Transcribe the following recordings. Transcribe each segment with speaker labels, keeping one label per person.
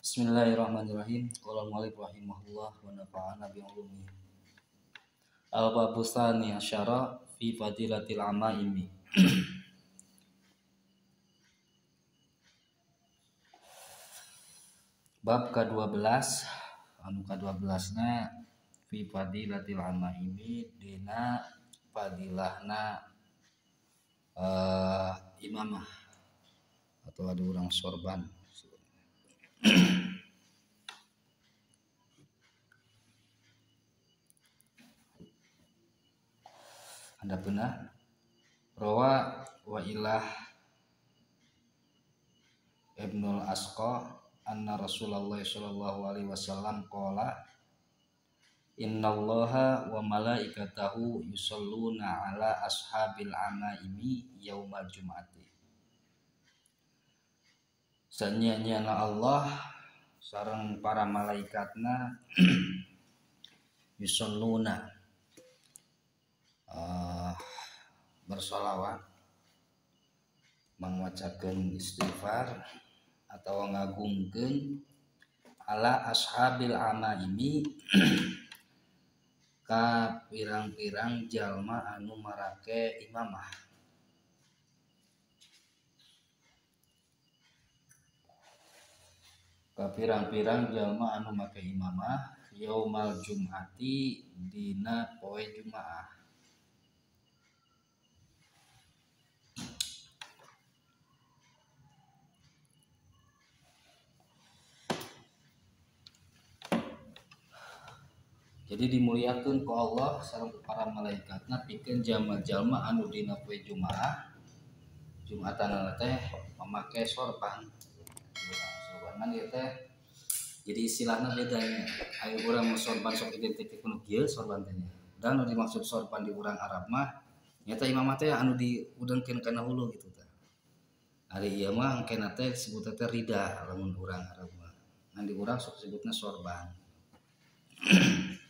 Speaker 1: Bismillahirrahmanirrahim. Qala al-mu'allif rahimahullah wa nafa'ana bi ulumi. Al-babu tsani asyara fi fadilatil amaimi. Bab ke-12 anu ke-12 na fi fadilatil amaimi dina fadilahna imamah atau ada orang sorban. Anda benar rawa wa ilah Ibnul Asqa anna Rasulullah sallallahu alaihi wasallam qala innallaha wa malaikatahu yusholluna ala ashabil amaimi yaumal jum'ati. Sanyanyana Allah sareng para malaikatna yusholluna bersolawat mengucapkan istighfar atau ngagungkeun ala ashabil amaimi ka pirang-pirang jalma anu marake imamah. Ka pirang-pirang jalma anu make imamah yaumal jum'ati dina poe Jumaah. Jadi dimuliakeun ku Allah sareng para malaikatna pikeun jalma-jalma anu dina poe Jumaah. Jumatana teh mamake sorban. Sorban ieu teh jadi istilahna bedanya. Aya urang sorban sok identik kuno kieu sorban teh. Dan anu dimaksud sorban di urang Arab mah nyata imamah teh anu diudengkeun kana hulu gitu teh. Ari ieu mah engkena teh disebutna teh rida lamun urang Arab mah. Ngan di urang sok disebutna sorban.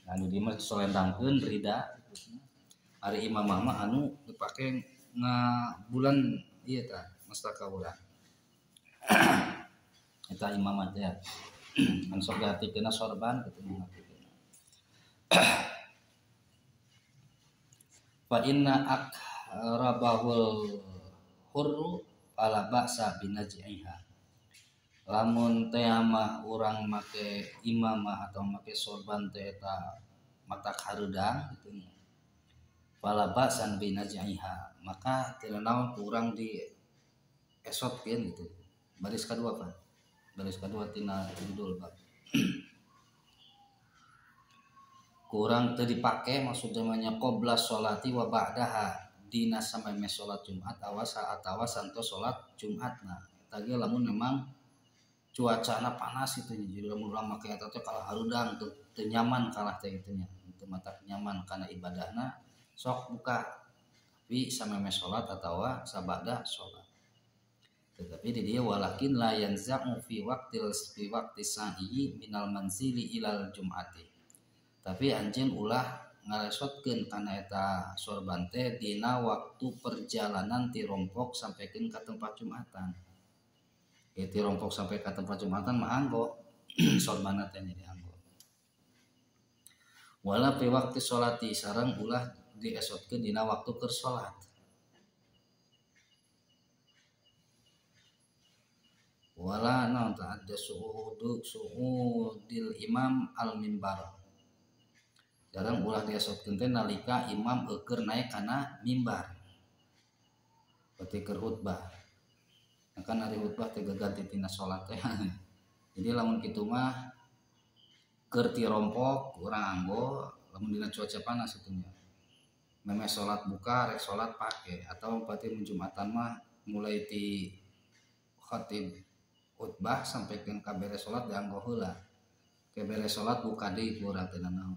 Speaker 1: Anu di mah solendangkeun rida. Ari imamah mah anu dipake na bulan ieu tah mastaka urang. Eta imamah teh. Anu sok diartikeunna sorban kitu ngartikeunna. Fa inna akrabahul hurru fala ba'sa binaj'iha. Lamun teh mah urang make imamah atau make sorban teh eta mata hareudang gitu nya. Fala ba'san binaj'iha, maka teu naon ku urang di esotkeun gitu. Baris kadua Pak. Baris kadua tina judul Pak. Kurang teu dipake maksudnya nya qabla sholati wa ba'daha dina sameme salat Jumat atawa santos salat Jumatna. Eta ge lamun memang cuacana panas itu jadi lamun urang make eta teh kalah hareudang teu nyaman kalah teh kitu nya. Teu matak nyaman kana ibadahna sok buka. Tapi sameme salat atawa sabada salat. Tetapi di dia walakin la yanza'u fi waqti sa'i minal manzili ilal jum'ati. Tapi anjeun ulah ngaresotkeun kana eta sorban teh dina waktu perjalanan ti rompok sampikeun ka tempat Jumatan. Ti rompok sampai ka tempat Jumatan mah anggo sorbanna teh dianggo. Wala fi waqti sholati sareng ulah diesotkeun dina waktu keur salat. Wala naon ta'adda su'udil imam al-mimbar. Jarang ulah diesotkeun teh nalika imam keur naik kana mimbar. Berarti keur khutbah. Kan hari khutbah teh ganti tina salat teh. Jadi lamun kitu mah keur ti rompok urang anggo lamun dina cuaca panas itu nya. Meme salat buka rek salat pake atau berarti mun Jumatan mah mulai ti khatib khutbah sampikeun ka beres salat dianggo heula. Ke beres salat buka deui urang teh naon.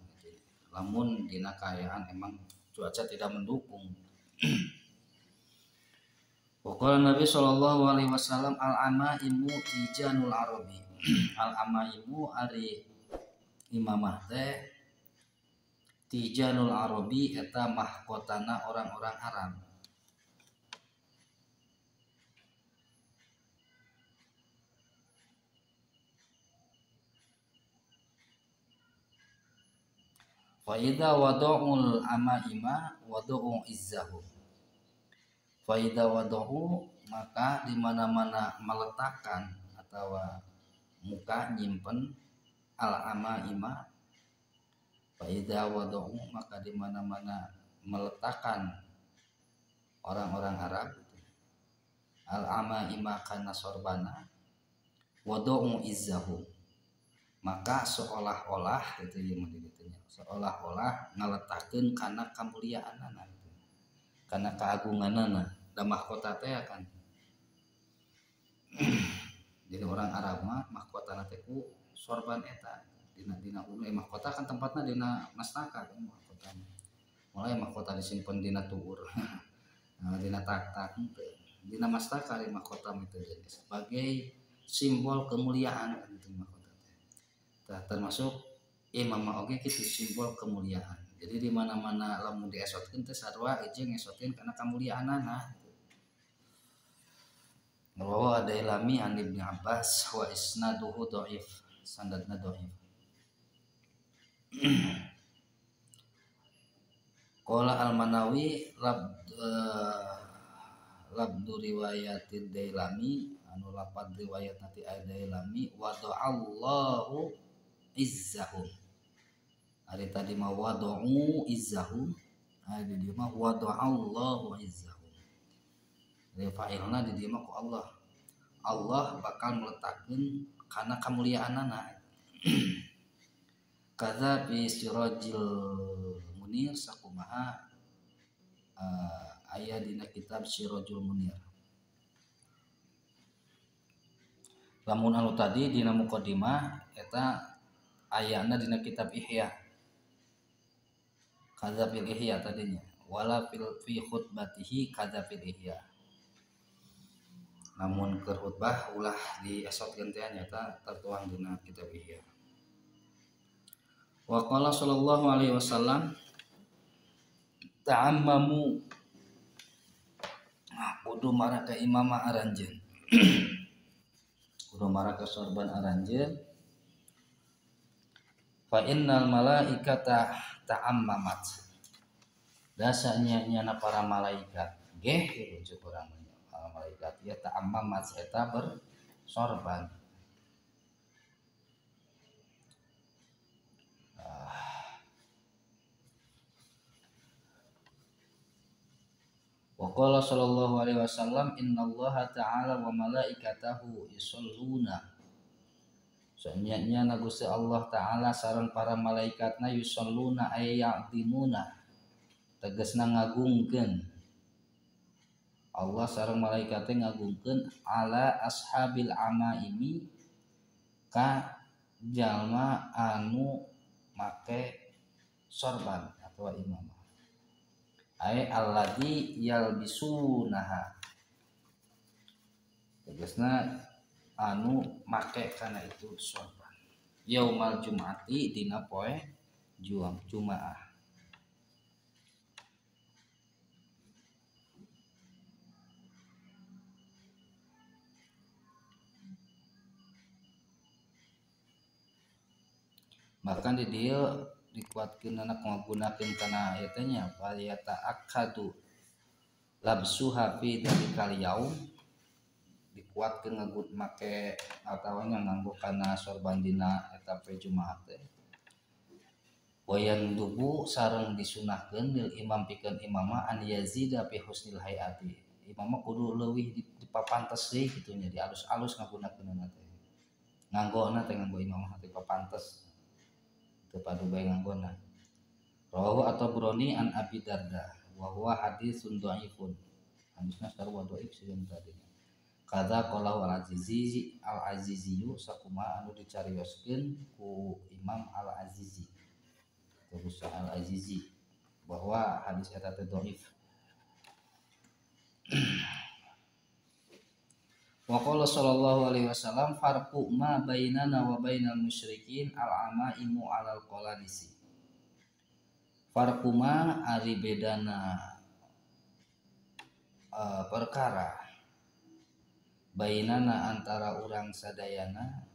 Speaker 1: Lamun dina kaayaan emang cuaca tidak mendukung. Waqala Nabi sallallahu alaihi wasallam al-amaimu ijanul arabi. Al-amaimu ari imamah teh tijanul arabi eta mahkotana orang-orang Arab. Fa idza wada'ul amaima wada'u izzahu. Fa idza wada'u, maka di mana-mana meletakkan atau muka nyimpen al amaima. Fa idza wada'u, maka di mana-mana meletakkan orang-orang Arab al amaima kana sorbana wada'u izzahu, maka seolah-olah gitu ya mendidikannya, seolah-olah ngaletakeun kana kamuliaanana, kana keagunganana da mahkota teh kan. Jadi orang Arab mah mahkotana teh ku sorban eta dina mahkota kan tempatna dina mastaka kan mahkota. Mulai mahkota disimpen dina tuur. Nah, dina tak-tak dina mastaka di mahkota itu sebagai simbol kemuliaan itu mahkota. Termasuk imamah oge kitu simbol kemuliaan. Jadi di mana-mana lamun diesotkeun teh sarua ejeng ngesotkeun kana kamuliaanana. Rawahu Ad-Dailami an Ibnu Abbas wa isnaduhu dhaif, sanadna dhaif. Qala Al-Manawi labdu riwayatil Dailami, anu lapad riwayat nanti Ad-Dailami wa da'allahu izzahum. Ari tadi mah wada'u izzahum, ari di mah wada'allahu izzahum. Dari fa'ilna di dieu mah ku Allah. Allah bakal meletakkeun kana kamuliaanana. Kadza fi Sirajil Munir sakumaha aya dina kitab Sirajul Munir. Lamun anu tadi dina muqaddimah eta ayana dina kitab Ihya. Kadza fil Ihya tadinya. Wala fi khutbatihi kadza fil Ihya. Namun keur khutbah ulah diesotkeun teh nyata tertuang dina kitab Ihya. Wa qala sallallahu alaihi wasallam ta'ammamu, kudu maraka imamah aranjeun. Kudu maraka sorban aranjeun. Fa innal malaikata ta'ammamat. Dasanya nyana para malaikat geh rujuk urang malaikat ya ta'ammamat eta bersorban. Wa qala sallallahu alaihi wasallam innallaha ta'ala wa malaikatahu yusholluna. Soalnya na Gusti Allah Ta'ala sareng para malaikatna yusholluna ay ya'dimuna, tegasna ngagungkeun. Allah sareng malaikatnya ngagungkeun ala ashabil amaimi ka jalma anu make sorban atau imamah. Ai alladzi yalbisunaha, tegasna anu make kana itu sorban. Yaumal jum'ati dina poe Jumaah. Bahkan di dia dikuatkeun anak ngagunakeun kana eta nya fayata akadu labsuha fi dalikal yaum, dikuatkeun ngagut make atawa nganggo kana sorban dina eta poe Jumaah teh. Wayan dubu sareng disunahkeun lil imam pikeun imamah an yazida fi husnil hayati. Imamah kudu leuwih dipapantes deui kitu nya, dialus-alus ngagunakeunna teh. Nganggona teh nganggo imamah teh papantes. Tepadu bae nganggona. Rawahu At-Tabrani an Abi Darda wa huwa haditsun dhaifun. Hadisna sarua dhaif sieun tadi. Kadza qalahu al-Azizi sakuma anu dicarioskeun ku Imam Al-Azizi. Terus Al-Azizi bahwa hadis eta teh dhaif. Wa qala sallallahu alaihi wasallam farqu ma bainana wa bainal musyrikin al-amaimu 'alal qalanisi. Farqu ma ari bedana perkara bainana antara urang sadayana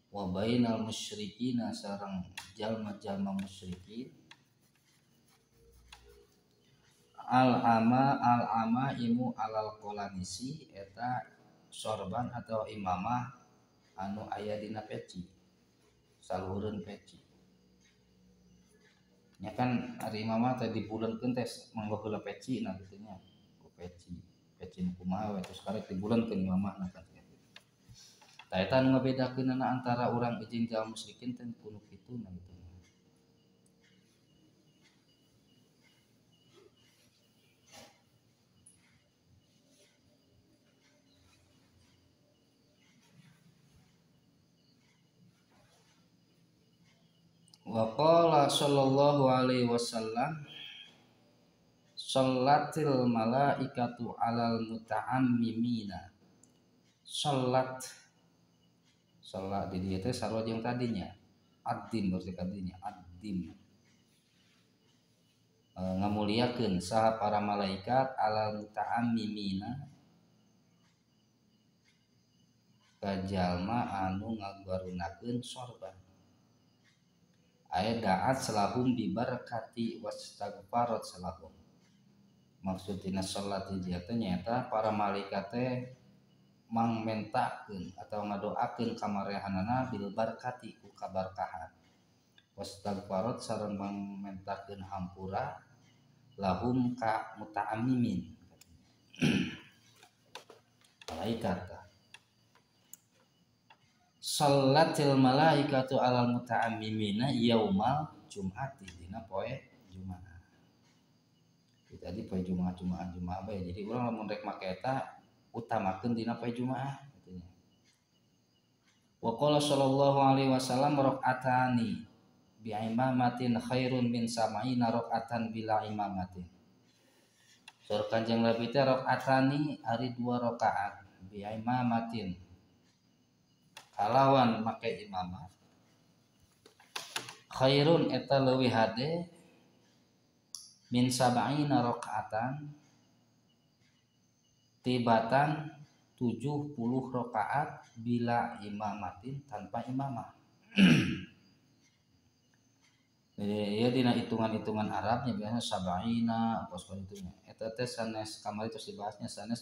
Speaker 1: wa bainal musyrikina sareng jalma-jalma musyrikin al ama imu alal kolanisi eta sorban atau imamah anu aya dina peci saluhurun peci nya kan ari imamah teh dibuleunkeun teh mangga heula peci na kitu nya peci nu kumaha we terus karek dibuleunkeun imamah na kan tah eta nu ngabedakeun antara urang jeung kaum musyrikin teh kudu kitu na gitu. Wa qala sallallahu alaihi wasallam shallatil malaikatu alal muta'ammimina. Salat di dieu teh sarua jeung tadinya. Ad-din berarti tadinya ad-din. Ngamuliakeun saha para malaikat alal muta'ammimina ka jalma anu ngaguarunakeun sorban. Aya da'at salahum bi barakati wastaghfarat salahum. Maksud dina salat ieu teh nyaeta para malaikat teh mangmentakeun atau ngadoakeun kamarehanana bil barakati ku kabarkahan. Wastaghfarat sareng mangmentakeun hampura lahum ka muta'ammimin. Malaikat Sholatil malaikatu alal muta'ammimina yaumal jum'ati dina poe Jumaah. Tadi poe Jumaah bae. Jadi urang lamun rek make eta utamakeun dina poe Jumaah gitu nya. Wa qala sallallahu alaihi wasallam rakaatani bi imamatin khairun min sama'ina rakaatan bila imamatin. Sur Kanjeng Nabi teh rakaatani ari 2 rakaat bi imamatin kalawan make imamah khairun eta leuwih hade min sab'ina rakaatan tibatan 70 rakaat bila imamatin tanpa imamah. Ya dina hitungan-hitungan Arabnya biasanya sab'ina pos itunya. Eta teh sanes kamari terus dibahasnya sanes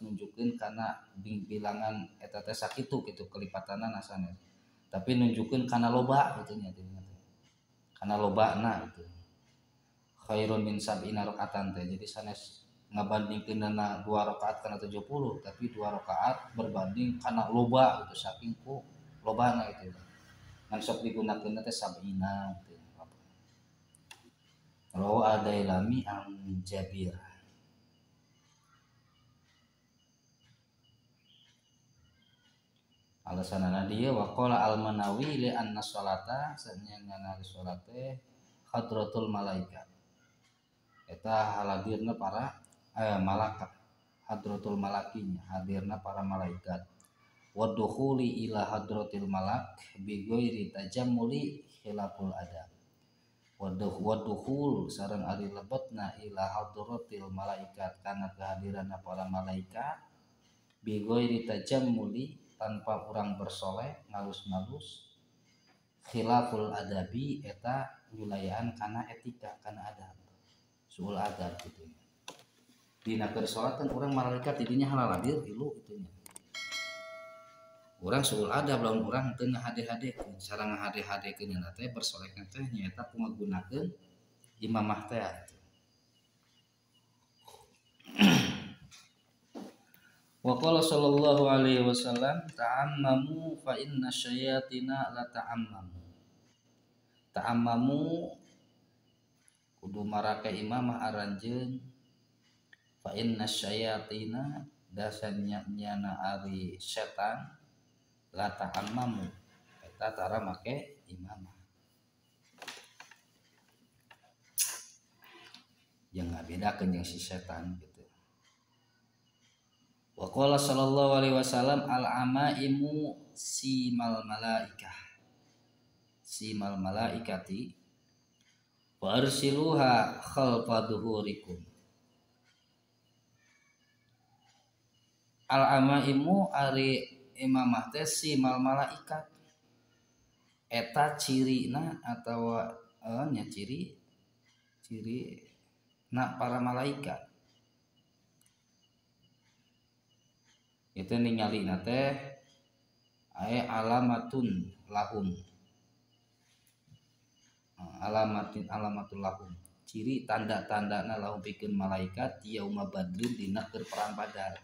Speaker 1: nunjukeun kana bilangan eta teh sakitu kitu kelipatanana sanes. Tapi nunjukeun kana loba kitu nya teh. Kana lobana gitu. Khairun min sab'ina rakaatan teh. Jadi sanes ngabandingkeunna 2 rakaat kana 70 tapi 2 rakaat berbanding kana loba gitu saking ku lobana gitu. Ngan sok digunakeunna teh sab'ina gitu. Rawa Adailami an Jabir. Alasanana dia waqala al-Manawi li anna sholata sanyana salat teh hadratul malaikat. Eta haladirna para malaikat. Hadratul malakinya hadirna para malaikat. Wa dukhuli ila hadratil malak bi ghairi tajammuli khilaful adab. Wadukhul sareng ari lebetna ila hadratil malaikat kana kehadiranna para malaikat bi ghairi tajammuli tanpa urang bersoleh ngalus-ngalus khilaful adabi eta wilayahan kana etika kana adab suul adab gitu dina keur salat kan urang malaikat didinya halal hadir ilu kitu nya urang suul adab lamun urang teu ngahade-hadekeun sareng ngahade-hadekeun teh bersolehna teh nyaeta ngagunakeun imamah teh wa qala sallallahu alaihi wasallam ta'ammamu fa inna syayatina la ta'ammamu kudu marake imamah aranjeun fa inna syayatina dasanya nyana ari setan la ta'ammamu eta tara make imamah yang ngabedakeun jeung si setan gitu. Wa qala sallallahu alaihi wasallam al-amaimu simal malaikati wa arsiluha khalfa dhuhurikum. Al-amaimu ari imamah teh simal malaikat eta cirina atawa nya ciri nak para malaikat itu ningali nate alamatun lahum, alamatul lahum, ciri tanda-tanda na lahum pikeun malaikat yauma badrin dina keur perang badar.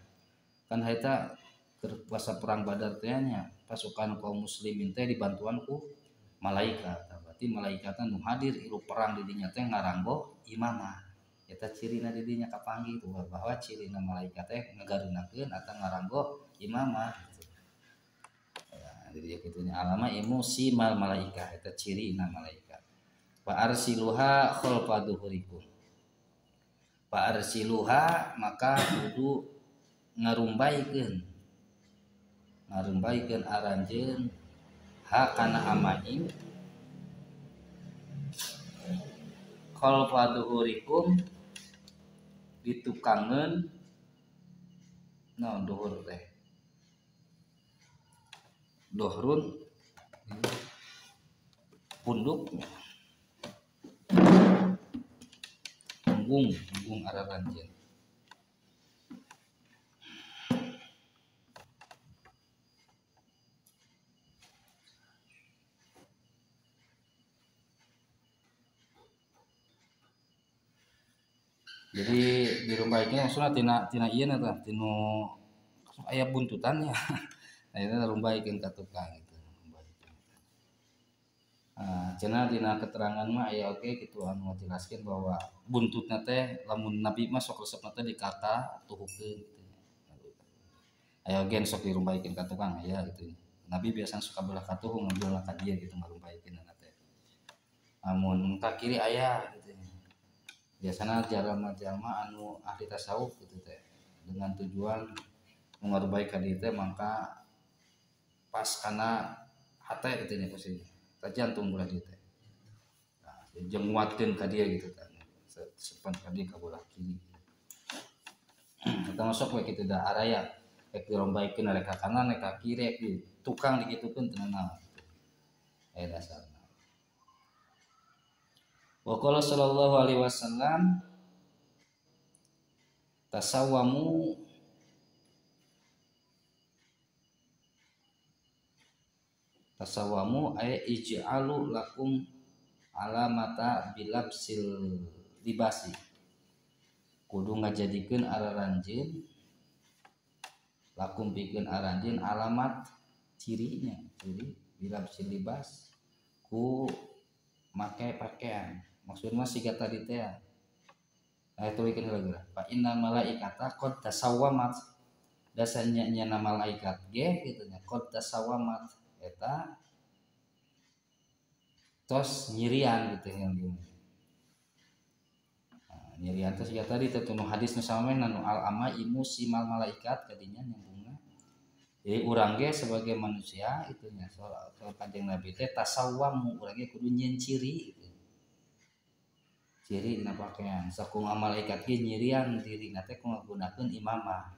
Speaker 1: Kan eta keur puasa perang badar teh nya pasukan kaum muslimin teh dibantuan ku malaikat. Berarti malaikatna nu hadir ilu perang di dinya teh ngaranggo imamah. Eta cirina di dinya kapanggih tuh bahwa cirina malaikat teh ngagarunakeun atau ngaranggo imamah. Jadi kitunya alama emosi mal malaikat eta cirina malaikat. Fa arsiluha khalfa dhuhurikum. Fa arsiluha maka kudu ngarumbaikeun aranjeun ha kana amain khalfa dhuhurikum ditukangeun naon dhuhur teh dohrun punduk punggung araranjeun. Jadi dirumbaikeun maksudna tina ieu na tah tinu aya buntutannya. Nah itu rumbaikeun ka tukang gitu. Cenah dina keterangan mah aya oge kitu anu ngajelaskeun bahwa buntutna teh lamun nabi mah sok resepna teh dikata tuhukeun gitu. Aya oge sok dirumbaikeun ka tukang aya gitu. Nabi biasana suka belah ka tuhu ngambilna ka dieu gitu ngarumbaikeun teh. Amun ka kiri aya gitu. Biasana jalma-jalma anu ahli tasawuf gitu teh dengan tujuan mengarumbai ka dieu teh mangka pas kana hate gitu nya posisinya ka jantung belah dieu teh. Nah, jeung nguatkeun ka dieu gitu kan. Sepan ka dieu ka belah kiri. Eta masuk we kitu da araya rek dirombaikeun rek ka kanan rek ka kiri rek di tukang dikitukeun teu naon. Aya dasarna. Wa qala sallallahu alaihi wasallam tasawwamu ay ij'alu lakum alamata bilabsil libasi. Kudu ngajadikeun araranjeun lakum pikeun aranjeun alamat cirinya, ciri bilabsil libas ku make pakaian. Maksudna siga tadi teh aya tuikeun heula. Fa innal malaikata qad tasawwamat. Dasanya nya malaikat ge kitu nya qad tasawwamat eta tos nyirian gitu yang di nyirian tos siga tadi teh nu hadis nu samemeh nu al ama imu simal malaikat kadinya nyambungna. Jadi urang ge sebagai manusia itu nya soal kanjeng Nabi teh tasawwam urang ge kudu nyieun ciri gitu. Ciri na pakaian saku malaikat ge nyirian dirina teh ku ngagunakeun imamah.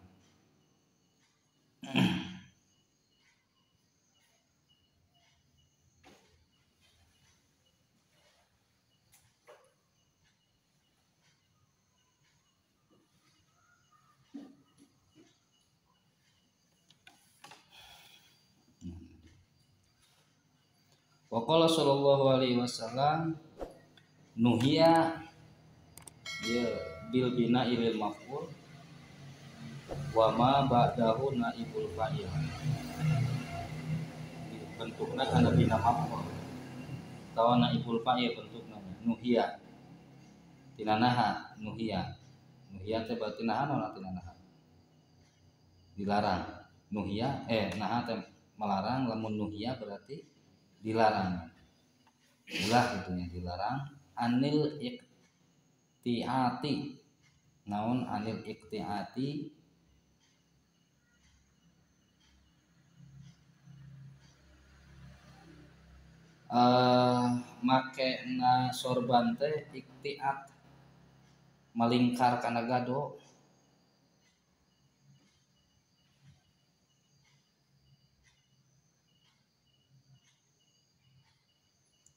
Speaker 1: Wa qala sallallahu alaihi wasallam nuhiya ya bil bina ilil maf'ul wa ma ba'dahu naibul fa'il. Bentukna kana bina maf'ul tawa naibul fa'il bentukna nuhiya tina naha nuhiya teh berarti naha naon artina naha dilarang nuhiya naha teh melarang lamun nuhiya berarti dilarang ulah gitu nya dilarang anil iktiati naon anil iktiati make na sorban teh iktiat malingkar kana gado.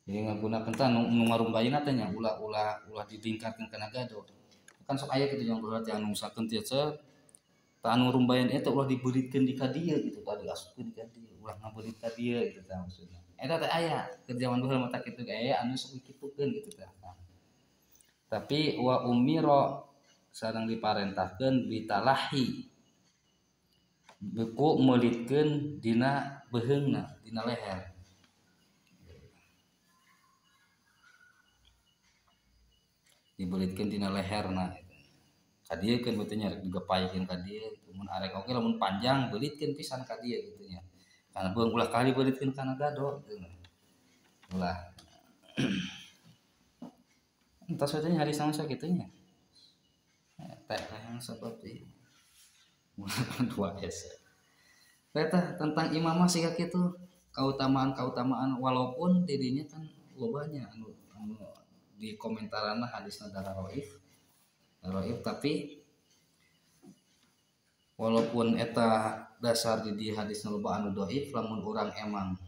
Speaker 1: Jadi ngagunakeun tah nu ngarumbayna teh nya ulah didingkarkeun kana gado. kan sok aya kitu yang berarti anu misalkan tiasa anu rumbayan eta ulah dibeuritkeun di ka dieu gitu tah diasupkeun ka dieu ulah ngabeurit ka dieu gitu tah maksudna eta teh aya keur zaman baheula mah kitu aya anu sok dikitukeun gitu tah tapi wa umiro sareng diparentahkeun bitalahi beku meulitkeun dina beheungna dina leher dibelitkeun dina leherna ka dieu keun beuteung nya rek digepaikeun ka dieu mun arek oge lamun panjang beulitkeun pisan ka dieu kitu nya kana beung ulah kali beulitkeun kana dado gitu ulah entah saja hari sama sakitu nya teh yang seperti dua es eta tentang imamah sih kitu kautamaan walaupun dirinya kan lobanya anu di komentaranna hadisna dararoif tapi walaupun eta dasar di hadis loba anu dhaif lamun urang emang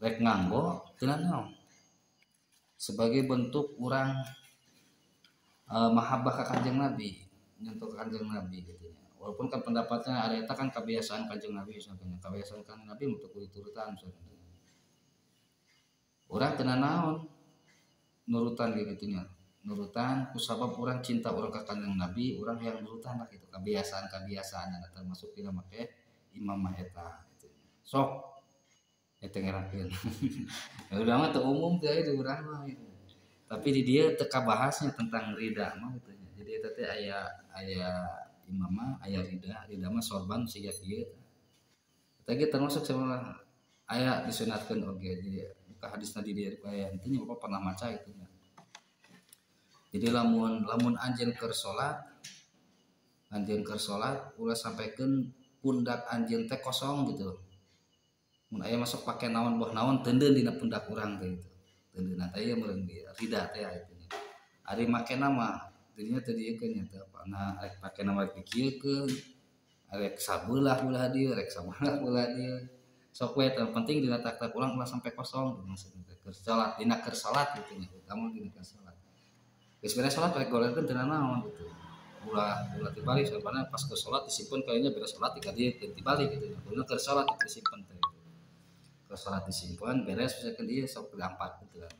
Speaker 1: rek nganggo teu naon sebagai bentuk urang mahabbah ka Kanjeng Nabi nyentuh Kanjeng Nabi gitu nya walaupun kan pendapatnya ada eta kan kebiasaan Kanjeng Nabi misalnya kebiasaan Kanjeng Nabi untuk diturutan misalnya urang teu naon nurutan gitu nya nurutan kusabab orang cinta orang ka Kanjeng Nabi orang yang nurutan lah gitu kebiasaan termasuk dina make imamah eta gitu. Sok eta ngerakeun udah mah teu umum teh di urang mah gitu. Tapi di dia teka bahasnya tentang rida mah gitu nya jadi eta teh aya imamah aya rida mah sorban siga kieu eta ge termasuk sama aya disunatkeun oge jadi ka hadisna di dia aya intinya Bapak pernah maca itu nya jadi lamun anjeun keur salat ulah sampaikeun pundak anjeun teh kosong gitu mun aya masuk pake naon boh naon teundeun dina pundak urang teh gitu teundeun teh ieu meureun rida teh itu ari make nama dirinya teh diekeun nya teh apa nah rek pake nama dikieukeun rek sabelah ulah dieu rek sabelah ulah dieu sok we teh penting dina tak ulang ulah sampai kosong maksudna keur salat dina keur salat gitu nya utama dina keur salat geus beres salat rek golerkeun teu naon gitu ulah dibalik sabana pas ke salat disimpen kayaknya beres salat di dieu dibalik gitu nya keur salat disimpen teh ke salat disimpen beres misalkan ieu sok diampat gitu kan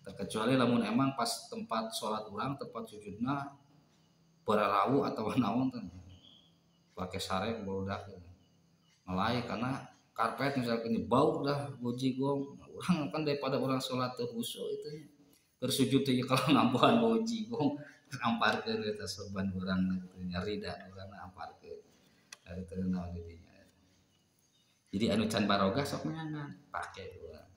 Speaker 1: terkecuali lamun emang pas tempat salat urang tempat sujudna bararawu atau naon teh pake sarek barudak ngalai karena karpet misalkan bau dah bojigong urang kan daripada urang salat teu khusyuk itu bersujud teh kalau ngampuhan bau jigong amparkeun eta sorban urang teh nyarida urang amparkeun ari teu naon didinya jadi anu can barogah sok nyangan pake urang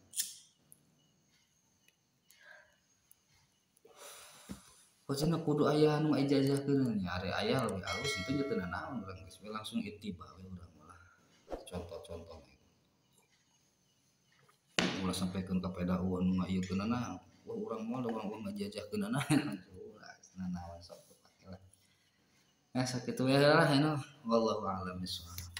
Speaker 1: pocena kudu aya anu ijazahkeun nya ari aya leuwih alus itu teu naon urang geus langsung ittiba we urang malah contoh-contoh ulah sampaikeun ka PDAU anu ngaieukeunana wah urang mah urang ngajajahkeunana ulah naon sok pake lah nah sakitu we lah wallahu a'lam bishawab